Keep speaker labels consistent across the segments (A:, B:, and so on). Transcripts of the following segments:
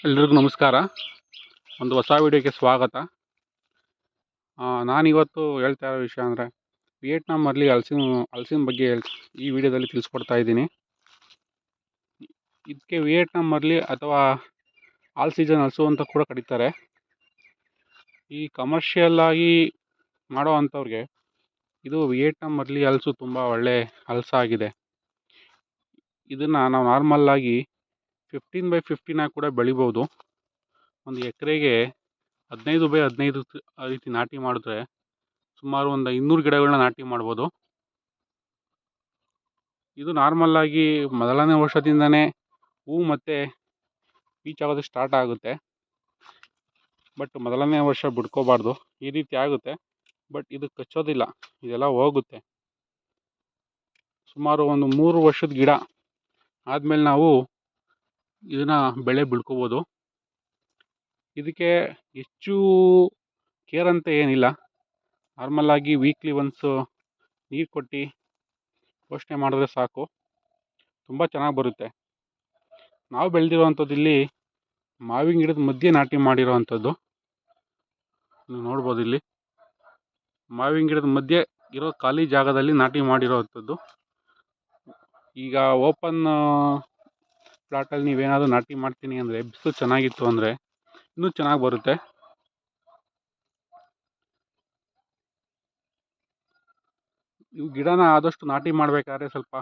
A: ಎಲ್ರಿಗೂ ನಮಸ್ಕಾರ. ಒಂದು ಹೊಸ ವಿಡಿಯೋಗೆ ಸ್ವಾಗತ. ನಾನಿವತ್ತು ಹೇಳ್ತಾ ಇರೋ ವಿಷಯ ಅಂದರೆ ವಿಯೆಟ್ನಾಮಲ್ಲಿ ಹಲಸಿನ ಬಗ್ಗೆ ಈ ವಿಡಿಯೋದಲ್ಲಿ ತಿಳಿಸ್ಕೊಡ್ತಾ ಇದ್ದೀನಿ. ಇದಕ್ಕೆ ವಿಯೆಟ್ನಾಂ ಮರ್ಲಿ ಅಥವಾ ಆಲ್ ಸೀಸನ್ ಹಲಸು ಅಂತ ಕೂಡ ಕರೀತಾರೆ. ಈ ಕಮರ್ಷಿಯಲ್ ಆಗಿ ಮಾಡೋ ಅಂಥವ್ರಿಗೆ ಇದು ವಿಯೆಟ್ನಾಂ ಮರ್ಲಿ ಹಲಸು ತುಂಬ ಒಳ್ಳೆ ಹಲಸಾಗಿದೆ. ಇದನ್ನು ನಾವು ನಾರ್ಮಲ್ಲಾಗಿ 15x15 ಕೂಡ ಬೆಳಿಬೋದು. ಒಂದು ಎಕರೆಗೆ 15x15 ಆ ರೀತಿ ನಾಟಿ ಮಾಡಿದ್ರೆ ಸುಮಾರು ಒಂದು 200 ಗಿಡಗಳನ್ನ ನಾಟಿ ಮಾಡ್ಬೋದು. ಇದು ನಾರ್ಮಲ್ಲಾಗಿ ಮೊದಲನೇ ವರ್ಷದಿಂದನೇ ಹೂ ಮತ್ತು ಪೀಚಾಗೋದಕ್ಕೆ ಸ್ಟಾರ್ಟ್ ಆಗುತ್ತೆ. ಬಟ್ ಮೊದಲನೇ ವರ್ಷ ಬಿಡ್ಕೋಬಾರ್ದು. ಈ ರೀತಿ ಆಗುತ್ತೆ, ಬಟ್ ಇದು ಕಚ್ಚೋದಿಲ್ಲ, ಇದೆಲ್ಲ ಹೋಗುತ್ತೆ. ಸುಮಾರು ಒಂದು 3 ವರ್ಷದ ಗಿಡ ಆದಮೇಲೆ ನಾವು ಇದನ್ನು ಬೆಳೆ ಬಿಡ್ಕೋಬೋದು. ಇದಕ್ಕೆ ಹೆಚ್ಚು ಕೇರ್ ಅಂತ ಏನಿಲ್ಲ. ನಾರ್ಮಲ್ಲಾಗಿ ವೀಕ್ಲಿ ಒನ್ಸು ನೀರು ಕೊಟ್ಟು ಪೋಷಣೆ ಮಾಡಿದ್ರೆ ಸಾಕು, ತುಂಬ ಚೆನ್ನಾಗಿ ಬರುತ್ತೆ. ನಾವು ಬೆಳೆದಿರೋವಂಥದ್ದು ಇಲ್ಲಿ ಮಾವಿನ ಗಿಡದ ಮಧ್ಯೆ ನಾಟಿ ಮಾಡಿರೋ ಅಂಥದ್ದು. ನೀವು ನೋಡ್ಬೋದು, ಇಲ್ಲಿ ಮಾವಿನ ಗಿಡದ ಮಧ್ಯೆ ಇರೋ ಖಾಲಿ ಜಾಗದಲ್ಲಿ ನಾಟಿ ಮಾಡಿರೋ ಅಂಥದ್ದು. ಈಗ ಓಪನ್ ಪ್ಲಾಟಲ್ಲಿ ನೀವೇನಾದರೂ ನಾಟಿ ಮಾಡ್ತೀನಿ ಅಂದರೆ, ಬಿಸಿಲು ಚೆನ್ನಾಗಿತ್ತು ಅಂದರೆ ಇನ್ನೂ ಚೆನ್ನಾಗಿ ಬರುತ್ತೆ. ಇವು ಗಿಡನ ಆದಷ್ಟು ನಾಟಿ ಮಾಡಬೇಕಾದ್ರೆ ಸ್ವಲ್ಪ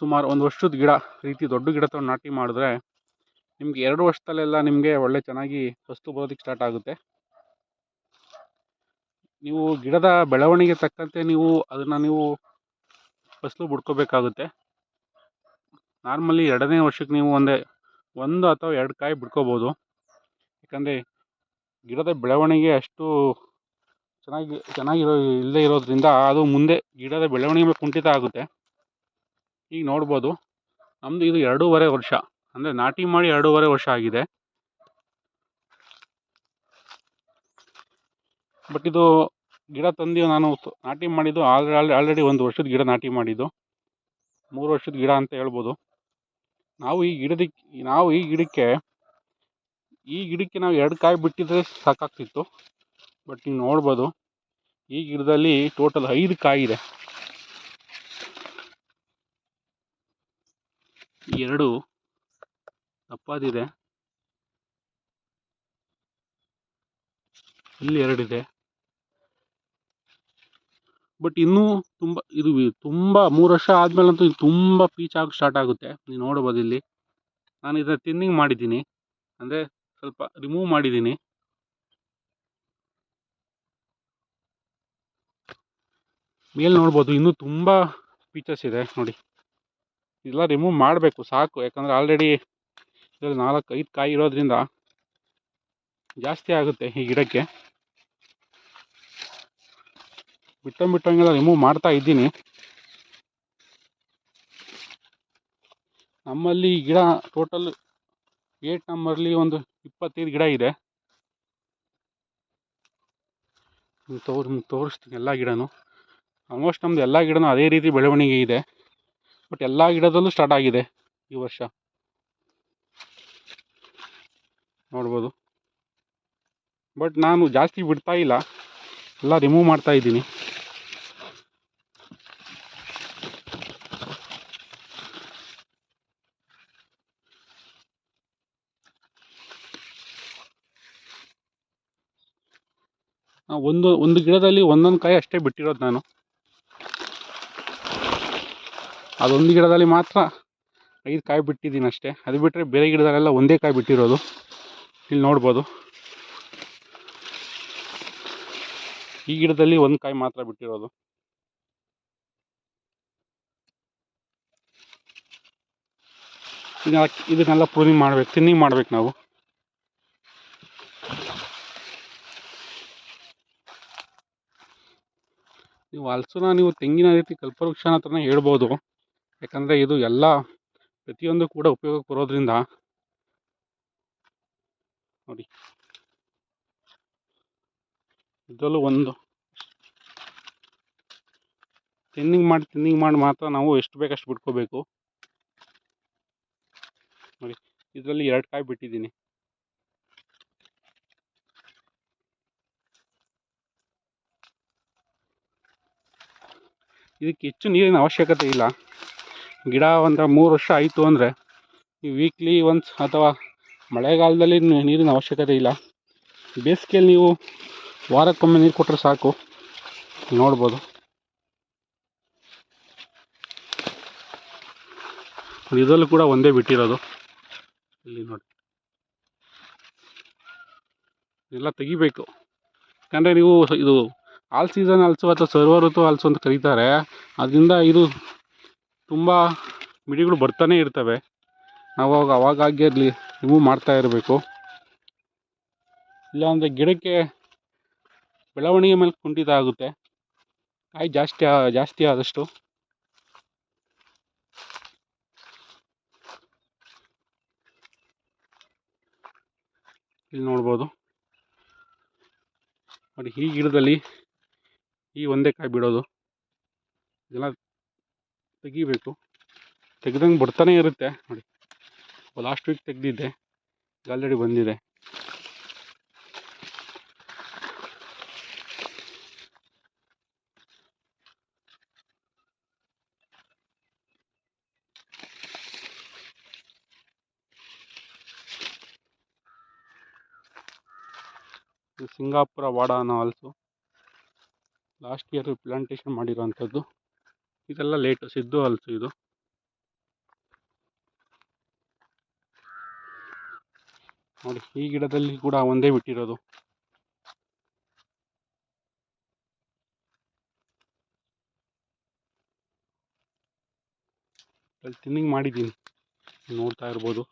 A: ಸುಮಾರು ಒಂದು ವರ್ಷದ ಗಿಡ ರೀತಿ ದೊಡ್ಡ ಗಿಡ ತೊಗೊಂಡು ನಾಟಿ ಮಾಡಿದ್ರೆ ನಿಮಗೆ 2 ವರ್ಷದಲ್ಲೆಲ್ಲ ನಿಮಗೆ ಒಳ್ಳೆ ಚೆನ್ನಾಗಿ ಫಸಲು ಬರೋದಕ್ಕೆ ಸ್ಟಾರ್ಟ್ ಆಗುತ್ತೆ. ನೀವು ಗಿಡದ ಬೆಳವಣಿಗೆ ತಕ್ಕಂತೆ ನೀವು ಅದನ್ನು ಫಸಲು ಬಿಡ್ಕೋಬೇಕಾಗುತ್ತೆ. ನಾರ್ಮಲಿ 2ನೇ ವರ್ಷಕ್ಕೆ ನೀವು 1 ಅಥವಾ 2 ಕಾಯಿ ಬಿಡ್ಕೋಬೋದು. ಯಾಕಂದರೆ ಗಿಡದ ಬೆಳವಣಿಗೆ ಅಷ್ಟು ಇಲ್ಲದೇ ಇರೋದ್ರಿಂದ ಅದು ಮುಂದೆ ಗಿಡದ ಬೆಳವಣಿಗೆ ಕುಂಠಿತ ಆಗುತ್ತೆ. ಈಗ ನೋಡ್ಬೋದು, ನಮ್ಮದು ಇದು 2.5 ವರ್ಷ, ಅಂದರೆ ನಾಟಿ ಮಾಡಿ 2.5 ವರ್ಷ ಆಗಿದೆ. ಬಟ್ ಇದು ಗಿಡ ತಂದು ನಾನು ನಾಟಿ ಮಾಡಿದ್ದು ಆಲ್ರೆಡಿ 1 ವರ್ಷದ ಗಿಡ ನಾಟಿ ಮಾಡಿದ್ದು, 3 ವರ್ಷದ ಗಿಡ ಅಂತ ಹೇಳ್ಬೋದು. ನಾವು ಈ ಗಿಡಕ್ಕೆ ನಾವು 2 ಕಾಯಿ ಬಿಟ್ಟಿದ್ರೆ ಸಾಕಾಗ್ತಿತ್ತು. ಬಟ್ ನೀವು ನೋಡ್ಬೋದು, ಈ ಗಿಡದಲ್ಲಿ ಟೋಟಲ್ 5 ಕಾಯಿ ಇದೆ. 2 ದಪ್ಪದಿದೆ, ಇಲ್ಲಿ 2 ಇದೆ. ಬಟ್ ಇನ್ನೂ ತುಂಬ 3 ವರ್ಷ ಆದಮೇಲಂತೂ ಇದು ತುಂಬ ಪೀಚಾಗಿ ಸ್ಟಾರ್ಟ್ ಆಗುತ್ತೆ. ನೀವು ನೋಡ್ಬೋದು, ಇಲ್ಲಿ ನಾನು ಇದನ್ನು ತಿನ್ನಿಂಗ್ ಮಾಡಿದ್ದೀನಿ, ಅಂದರೆ ಸ್ವಲ್ಪ ರಿಮೂವ್ ಮಾಡಿದ್ದೀನಿ. ಮೇಲೆ ನೋಡ್ಬೋದು, ಇನ್ನೂ ತುಂಬ ಪೀಚಸ್ ಇದೆ ನೋಡಿ. ಇದೆಲ್ಲ ರಿಮೂವ್ ಮಾಡಬೇಕು, ಸಾಕು. ಯಾಕಂದರೆ ಆಲ್ರೆಡಿ ಇದರಲ್ಲಿ 4-5 ಕಾಯಿ ಇರೋದ್ರಿಂದ ಜಾಸ್ತಿ ಆಗುತ್ತೆ ಈ ಗಿಡಕ್ಕೆ. ಬಿಟ್ಟಂಗೆಲ್ಲ ರಿಮೂವ್ ಮಾಡ್ತಾ ಇದ್ದೀನಿ. ನಮ್ಮಲ್ಲಿ ಈ ಗಿಡ ಟೋಟಲ್ ವಿಯೆಟ್ನಾಮಲ್ಲಿ ಒಂದು 25 ಗಿಡ ಇದೆ. ತೋರಿಸ್ತೀನಿ ಎಲ್ಲ ಗಿಡನೂ. ಆಲ್ಮೋಸ್ಟ್ ನಮ್ಮದು ಎಲ್ಲ ಗಿಡನೂ ಅದೇ ರೀತಿ ಬೆಳವಣಿಗೆ ಇದೆ. ಬಟ್ ಎಲ್ಲ ಗಿಡದಲ್ಲೂ ಸ್ಟಾರ್ಟ್ ಆಗಿದೆ ಈ ವರ್ಷ, ನೋಡ್ಬೋದು. ಬಟ್ ನಾನು ಜಾಸ್ತಿ ಬಿಡ್ತಾ ಇಲ್ಲ, ಎಲ್ಲ ರಿಮೂವ್ ಮಾಡ್ತಾ ಇದ್ದೀನಿ. ಒಂದು ಗಿಡದಲ್ಲಿ 1 ಕಾಯಿ ಅಷ್ಟೇ ಬಿಟ್ಟಿರೋದು ನಾನು. ಅದೊಂದು ಗಿಡದಲ್ಲಿ ಮಾತ್ರ 5 ಕಾಯಿ ಬಿಟ್ಟಿದ್ದೀನಿ ಅಷ್ಟೇ. ಅದು ಬಿಟ್ಟರೆ ಬೇರೆ ಗಿಡದಲ್ಲೆಲ್ಲ 1 ಕಾಯಿ ಬಿಟ್ಟಿರೋದು. ಇಲ್ಲಿ ನೋಡ್ಬೋದು, ಈ ಗಿಡದಲ್ಲಿ 1 ಕಾಯಿ ಮಾತ್ರ ಬಿಟ್ಟಿರೋದು. ಇದನ್ನೆಲ್ಲ ಪ್ರೂನಿಂಗ್ ಮಾಡಬೇಕು, ತಿನ್ನಿಂಗ್ ಮಾಡ್ಬೇಕು ನಾವು. ನೀವು ಹಲಸನ್ನ ನೀವು ತೆಂಗಿನ ರೀತಿ ಕಲ್ಪವೃಕ್ಷನ ಹತ್ರನೇ ಹೇಳ್ಬೋದು. ಯಾಕಂದರೆ ಇದು ಎಲ್ಲ ಪ್ರತಿಯೊಂದು ಕೂಡ ಉಪಯೋಗಕ್ಕೆ ಬರೋದ್ರಿಂದ. ನೋಡಿ, ಇದರಲ್ಲೂ ಒಂದು ತಿನ್ನಿಂಗ್ ಮಾಡಿ ಮಾತ್ರ ನಾವು ಎಷ್ಟು ಬೇಕಷ್ಟು ಬಿಟ್ಕೋಬೇಕು. ನೋಡಿ, ಇದರಲ್ಲಿ 2 ಕಾಯಿ ಬಿಟ್ಟಿದ್ದೀನಿ. ಇದಕ್ಕೆ ಹೆಚ್ಚು ನೀರಿನ ಅವಶ್ಯಕತೆ ಇಲ್ಲ. ಗಿಡ ಒಂದು 3 ವರ್ಷ ಆಯಿತು ಅಂದರೆ ನೀವು ವೀಕ್ಲಿ ಒನ್ಸ್ ಅಥವಾ ಮಳೆಗಾಲದಲ್ಲಿ ನೀರಿನ ಅವಶ್ಯಕತೆ ಇಲ್ಲ. ಬೇಸಿಗೆಯಲ್ಲಿ ನೀವು ವಾರಕ್ಕೊಮ್ಮೆ ನೀರು ಕೊಟ್ಟರೆ ಸಾಕು. ನೋಡ್ಬೋದು, ಇದರಲ್ಲೂ ಕೂಡ ಒಂದೇ ಬಿಟ್ಟಿರೋದು. ಇಲ್ಲಿ ನೋಡಿ, ಎಲ್ಲ ತೆಗಿಬೇಕು. ಯಾಕಂದರೆ ನೀವು ಇದು ಆಲ್ ಸೀಸನ್ ಹಲ್ಸು ಅಥವಾ ಸರ್ವ ಋತು ಹಲ್ಸು ಅಂತ ಕರೀತಾರೆ. ಅದರಿಂದ ಇದು ತುಂಬ ಮಿಡಿಗಳು ಬರ್ತಾನೆ ಇರ್ತವೆ. ನಾವು ಅವಾಗಾಗಿ ಅಲ್ಲಿ ರಿಮೂವ್ ಮಾಡ್ತಾ ಇರಬೇಕು. ಇಲ್ಲಾಂದರೆ ಗಿಡಕ್ಕೆ ಬೆಳವಣಿಗೆ ಮೇಲೆ ಕುಂಠಿತ ಆಗುತ್ತೆ, ಕಾಯಿ ಜಾಸ್ತಿ ಆದಷ್ಟು. ಇಲ್ಲಿ ನೋಡ್ಬೋದು ನೋಡಿ, ಈ ಗಿಡದಲ್ಲಿ ಈ ಒಂದೇ ಕಾಯಿ ಬಿಡೋದು. ಇದೆಲ್ಲ ತೆಗಿಬೇಕು. ತೆಗ್ದಂಗೆ ಬರ್ತಾನೆ ಇರುತ್ತೆ ನೋಡಿ. ಲಾಸ್ಟ್ ವೀಕ್ ತೆಗೆದಿದ್ದೆ, ಆಲ್ರೆಡಿ ಬಂದಿದೆ. ಸಿಂಗಾಪುರ ವಾಡ ಅನ್ನೋ ಹಲ್ಸು ಲಾಸ್ಟ್ ಇಯರ್ ಪ್ಲಾಂಟೇಶನ್ ಮಾಡಿರೋವಂಥದ್ದು. ಇದೆಲ್ಲ ಲೇಟು ಸಿದ್ದು ಹಲ್ಸು ಇದು. ನೋಡಿ, ಈ ಗಿಡದಲ್ಲಿ ಕೂಡ ಒಂದೇ ಬಿಟ್ಟಿರೋದು. ಅಲ್ಲಿ ತಿನ್ನಿಂಗ್ ಮಾಡಿದ್ದೀನಿ, ನೋಡ್ತಾ ಇರ್ಬೋದು.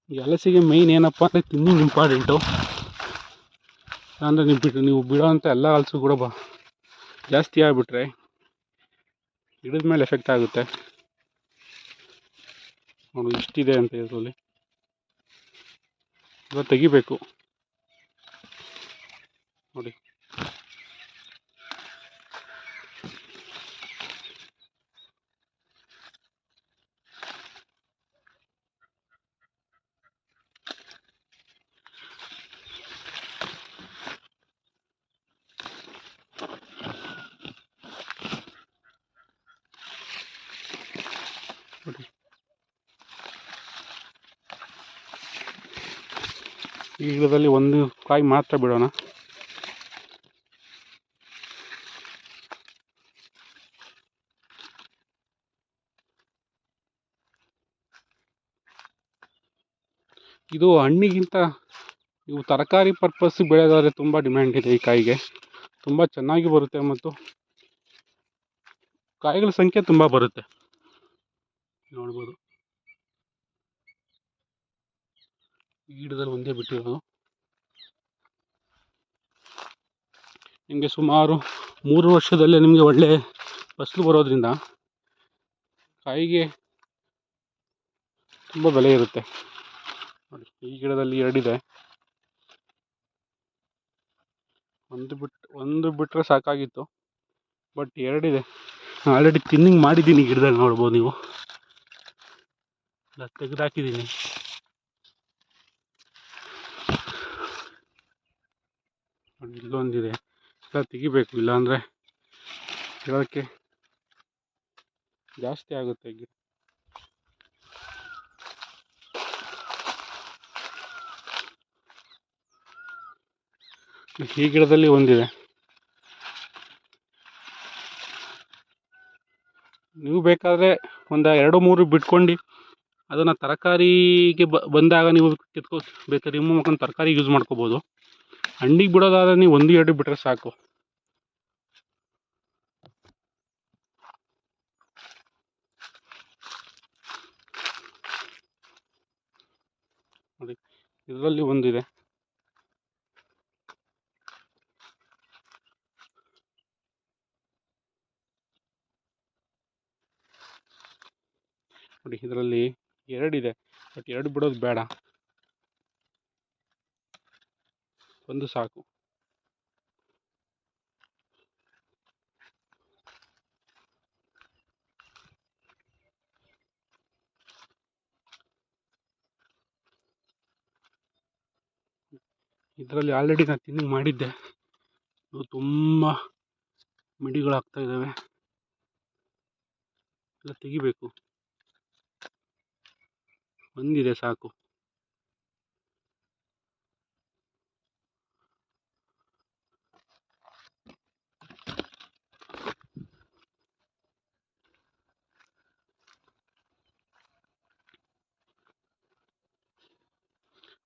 A: ಈ ಹಲಸಿಗೆ ಮೈನ್ ಏನಪ್ಪ ಅಂದರೆ ತಿನ್ನಿಂಗ್ ಇಂಪಾರ್ಟೆಂಟು. ಅಂದರೆ ನೀವು ಬಿಡೋವಂಥ ಎಲ್ಲ ಹಲಸು ಕೂಡ ಜಾಸ್ತಿ ಆಗಿಬಿಟ್ರೆ ಗಿಡದ ಮೇಲೆ ಎಫೆಕ್ಟ್ ಆಗುತ್ತೆ. ನೋಡಿ, ಇಷ್ಟಿದೆ ಅಂತ ಇದರಲ್ಲಿ. ಇವಾಗ ತೆಗಿಬೇಕು ನೋಡಿ. ಈ ಗಿಡದಲ್ಲಿ ಒಂದು ಕಾಯಿ ಮಾತ್ರ ಬಿಡೋಣ. ಇದು ಹಣ್ಣಿಗಿಂತ ಇವು ತರಕಾರಿ ಪರ್ಪಸ್ ಬೆಳೆದಾದರೆ ತುಂಬ ಡಿಮ್ಯಾಂಡ್ ಇದೆ. ಈ ಕಾಯಿಗೆ ತುಂಬ ಚೆನ್ನಾಗಿ ಬರುತ್ತೆ ಮತ್ತು ಕಾಯಿಗಳ ಸಂಖ್ಯೆ ತುಂಬ ಬರುತ್ತೆ. ನೋಡ್ಬೋದು, ಈ ಗಿಡದಲ್ಲಿ ಒಂದೇ ಬಿಟ್ಟಿರೋದು. ನಿಮಗೆ ಸುಮಾರು 3 ವರ್ಷದಲ್ಲೇ ನಿಮಗೆ ಒಳ್ಳೆ ಫಸಲು ಬರೋದ್ರಿಂದ ಕಾಯಿಗೆ ತುಂಬ ಬೆಲೆ ಇರುತ್ತೆ. ನೋಡಿ, ಈ ಗಿಡದಲ್ಲಿ 2 ಇದೆ. ಒಂದು ಬಿಟ್ಟರೆ ಸಾಕಾಗಿತ್ತು, ಬಟ್ 2 ಇದೆ. ಆಲ್ರೆಡಿ ತಿನ್ನಿಂಗ್ ಮಾಡಿದ್ದೀನಿ ಗಿಡದಲ್ಲಿ. ನೋಡ್ಬೋದು ನೀವು, ಎಲ್ಲ ತೆಗೆದಾಕಿದ್ದೀನಿ. ಇಲ್ಲೊಂದಿದೆ, ಎಲ್ಲ ತೆಗಿಬೇಕು, ಇಲ್ಲಾಂದರೆ ಗಿಡಕ್ಕೆ ಜಾಸ್ತಿ ಆಗುತ್ತೆ. ಈ ಗಿಡದಲ್ಲಿ ಒಂದಿದೆ. ನೀವು ಬೇಕಾದರೆ ಒಂದು 2-3 ಬಿಟ್ಕೊಂಡು ಅದನ್ನು ತರಕಾರಿಗೆ ಬಂದಾಗ ನೀವು ಬೇಕಾದ್ರೆ ರಿಮೂವ್ ಮಾಡ್ಕೊಂಡು ತರಕಾರಿಗೆ ಯೂಸ್ ಮಾಡ್ಕೋಬೋದು. ಹಣ್ಣಿಗೆ ಬಿಡೋದಾದ್ರೆ ನೀವು 1-2 ಬಿಟ್ಟರೆ ಸಾಕು. ನೋಡಿ, ಇದರಲ್ಲಿ ಒಂದಿದೆ. ನೋಡಿ, ಇದರಲ್ಲಿ 2 ಇದೆ, ಬಟ್ 2 ಬಿಡೋದು ಬೇಡ, ಒಂದು ಸಾಕು. ಇದರಲ್ಲಿ ಆಲ್ರೆಡಿ ನಾನು ತಿನ್ನಿಂಗ್ ಮಾಡಿದ್ದೆ. ಇವು ತುಂಬ ಮಿಡಿಗಳಾಗ್ತಾ ಇದ್ದಾವೆ, ಎಲ್ಲ ತೆಗಿಬೇಕು. ಒಂದಿದೆ ಸಾಕು.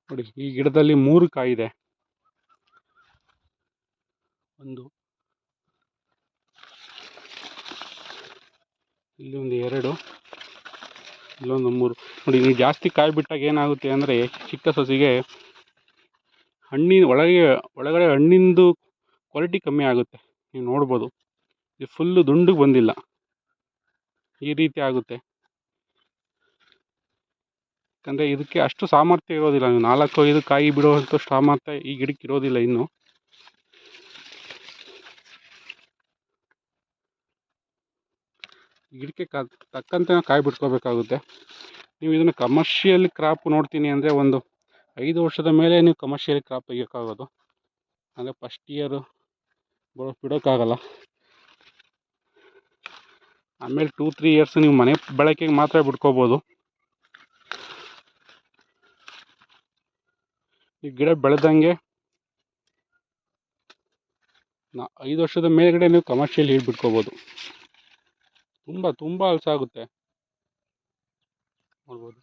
A: ನೋಡಿ, ಈ ಗಿಡದಲ್ಲಿ 3 ಕಾಯಿದೆ. ಒಂದು, ಇಲ್ಲಿ ಒಂದು 2, ಇಲ್ಲೊಂದು 3. ನೋಡಿ, ನೀವು ಜಾಸ್ತಿ ಕಾಯಿ ಬಿಟ್ಟಾಗ ಏನಾಗುತ್ತೆ ಅಂದರೆ ಚಿಕ್ಕ ಸಸಿಗೆ ಒಳಗಡೆ ಹಣ್ಣಿಂದು ಕ್ವಾಲಿಟಿ ಕಮ್ಮಿ ಆಗುತ್ತೆ. ನೀವು ನೋಡ್ಬೋದು, ಇದು ಫುಲ್ಲು ದುಂಡಿಗೆ ಬಂದಿಲ್ಲ, ಈ ರೀತಿ ಆಗುತ್ತೆ. ಯಾಕಂದರೆ ಇದಕ್ಕೆ ಅಷ್ಟು ಸಾಮರ್ಥ್ಯ ಇರೋದಿಲ್ಲ. ನೀವು 4-5 ಕಾಯಿ ಬಿಡುವಂಥ ಸಾಮರ್ಥ್ಯ ಈ ಗಿಡಕ್ಕೆ ಇರೋದಿಲ್ಲ ಇನ್ನು. ಗಿಡಕ್ಕೆ ತಕ್ಕಂತೆ ಕಾಯಿ ಬಿಟ್ಕೋಬೇಕಾಗುತ್ತೆ. ನೀವು ಇದನ್ನು ಕಮರ್ಷಿಯಲ್ ಕ್ರಾಪ್ ನೋಡ್ತೀನಿ ಅಂದರೆ ಒಂದು 5 ವರ್ಷದ ಮೇಲೆ ನೀವು ಕಮರ್ಷಿಯಲ್ ಕ್ರಾಪ್ ತೆಗಿಯೋಕ್ಕಾಗೋದು. ಅಂದರೆ ಫಸ್ಟ್ ಇಯರು ಬಿಡೋಕ್ಕಾಗಲ್ಲ. ಆಮೇಲೆ 2-3 ಇಯರ್ಸ್ ನೀವು ಮನೆ ಬಳಕೆಗೆ ಮಾತ್ರ ಬಿಟ್ಕೋಬೋದು. ಈ ಗಿಡ ಬೆಳೆದಂಗೆ 5 ವರ್ಷದ ಮೇಲ್ಗಡೆ ನೀವು ಕಮರ್ಷಿಯಲ್ ಹೀಡ್ ಬಿಟ್ಕೋಬೋದು. ತುಂಬ ಹಲಸಾಗುತ್ತೆ, ನೋಡ್ಬೋದು.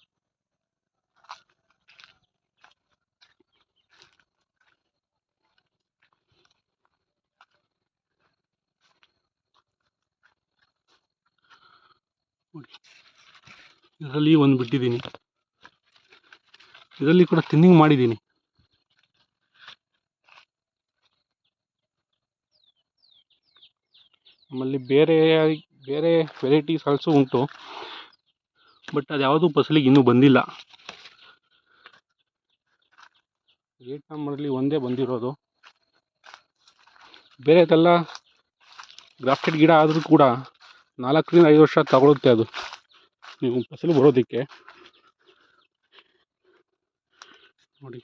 A: ಇದರಲ್ಲಿ ಒಂದು ಬಿಟ್ಟಿದ್ದೀನಿ, ಇದರಲ್ಲಿ ಕೂಡ ತಿನ್ನಿಂಗ್ ಮಾಡಿದ್ದೀನಿ. ನಮ್ಮಲ್ಲಿ ಬೇರೆ ವೆರೈಟೀಸ್ ಆಲ್ಸೋ ಉಂಟು, ಬಟ್ ಅದು ಯಾವುದೂ ಫಸಲಿಗೆ ಇನ್ನೂ ಬಂದಿಲ್ಲ. 8 ನಂಬರಲ್ಲಿ ಒಂದೇ ಬಂದಿರೋದು. ಬೇರೆದೆಲ್ಲ ಗ್ರಾಫ್ಟೆಡ್ ಗಿಡ ಆದರೂ ಕೂಡ 4-5 ವರ್ಷ ತಗೊಳುತ್ತೆ ಅದು ನೀವು ಫಸಲು ಬರೋದಕ್ಕೆ. ನೋಡಿ,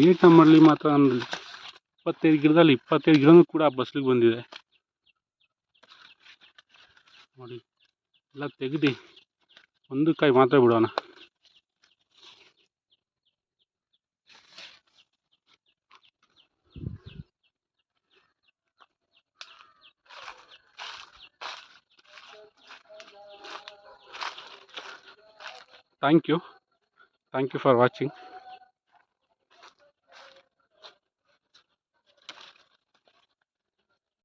A: 8 ನಂಬರಲ್ಲಿ ಮಾತ್ರ 25 ಗಿಡದಲ್ಲಿ 25 ಗಿಡನೂ ಕೂಡ ಫಸಲಿಗೆ ಬಂದಿದೆ. ನೋಡಿ, ಎಲ್ಲ ತೆಗೆದು ಒಂದು ಕಾಯಿ ಮಾತ್ರ ಬಿಡೋಣ. Thank you for watching.